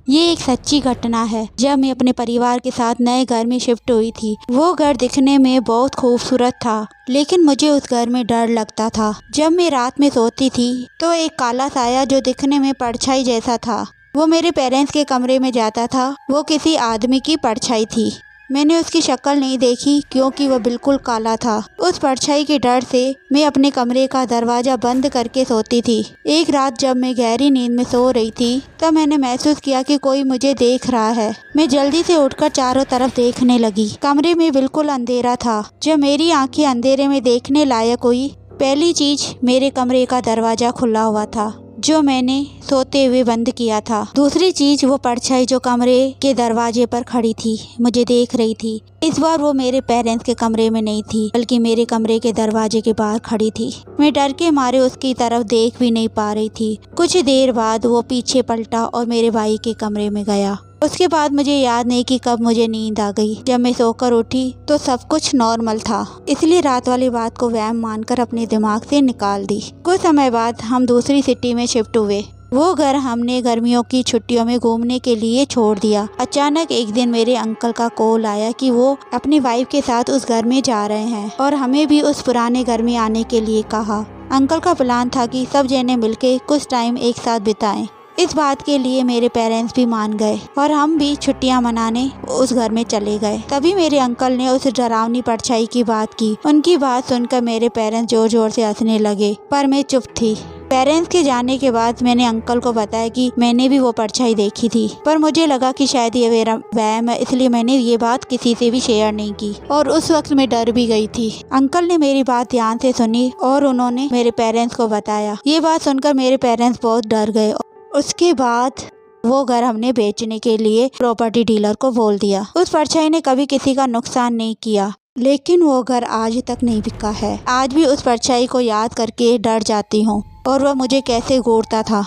ये एक सच्ची घटना है। जब मैं अपने परिवार के साथ नए घर में शिफ्ट हुई थी, वो घर दिखने में बहुत खूबसूरत था, लेकिन मुझे उस घर में डर लगता था। जब मैं रात में सोती थी तो एक काला साया जो दिखने में परछाई जैसा था, वो मेरे पेरेंट्स के कमरे में जाता था। वो किसी आदमी की परछाई थी। मैंने उसकी शक्ल नहीं देखी क्योंकि वह बिल्कुल काला था। उस परछाई के डर से मैं अपने कमरे का दरवाजा बंद करके सोती थी। एक रात जब मैं गहरी नींद में सो रही थी, तब मैंने महसूस किया कि कोई मुझे देख रहा है। मैं जल्दी से उठकर चारों तरफ देखने लगी। कमरे में बिल्कुल अंधेरा था। जब मेरी आंखें अंधेरे में देखने लायक हुई, पहली चीज मेरे कमरे का दरवाजा खुला हुआ था, जो मैंने सोते हुए बंद किया था। दूसरी चीज वो परछाई जो कमरे के दरवाजे पर खड़ी थी, मुझे देख रही थी। इस बार वो मेरे पेरेंट्स के कमरे में नहीं थी, बल्कि मेरे कमरे के दरवाजे के बाहर खड़ी थी। मैं डर के मारे उसकी तरफ देख भी नहीं पा रही थी। कुछ देर बाद वो पीछे पलटा और मेरे भाई के कमरे में गया। उसके बाद मुझे याद नहीं कि कब मुझे नींद आ गई। जब मैं सोकर उठी तो सब कुछ नॉर्मल था, इसलिए रात वाली बात को वहम मानकर अपने दिमाग से निकाल दी। कुछ समय बाद हम दूसरी सिटी में शिफ्ट हुए। वो घर हमने गर्मियों की छुट्टियों में घूमने के लिए छोड़ दिया। अचानक एक दिन मेरे अंकल का कॉल आया कि वो अपनी वाइफ के साथ उस घर में जा रहे हैं और हमें भी उस पुराने घर में आने के लिए कहा। अंकल का प्लान था कि सब जने मिलके कुछ टाइम एक साथ बिताएं। इस बात के लिए मेरे पेरेंट्स भी मान गए और हम भी छुट्टियां मनाने उस घर में चले गए। तभी मेरे अंकल ने उस डरावनी परछाई की बात की। उनकी बात सुनकर मेरे पेरेंट्स जोर जोर से हंसने लगे, पर मैं चुप थी। पेरेंट्स के जाने के बाद मैंने अंकल को बताया कि मैंने भी वो परछाई देखी थी, पर मुझे लगा कि शायद ये मेरा वहम है, इसलिए मैंने ये बात किसी से भी शेयर नहीं की और उस वक्त मैं डर भी गई थी। अंकल ने मेरी बात ध्यान से सुनी और उन्होंने मेरे पेरेंट्स को बताया। ये बात सुनकर मेरे पेरेंट्स बहुत डर गए। उसके बाद वो घर हमने बेचने के लिए प्रॉपर्टी डीलर को बोल दिया। उस परछाई ने कभी किसी का नुकसान नहीं किया, लेकिन वो घर आज तक नहीं बिका है। आज भी उस परछाई को याद करके डर जाती हूँ और वह मुझे कैसे घूरता था।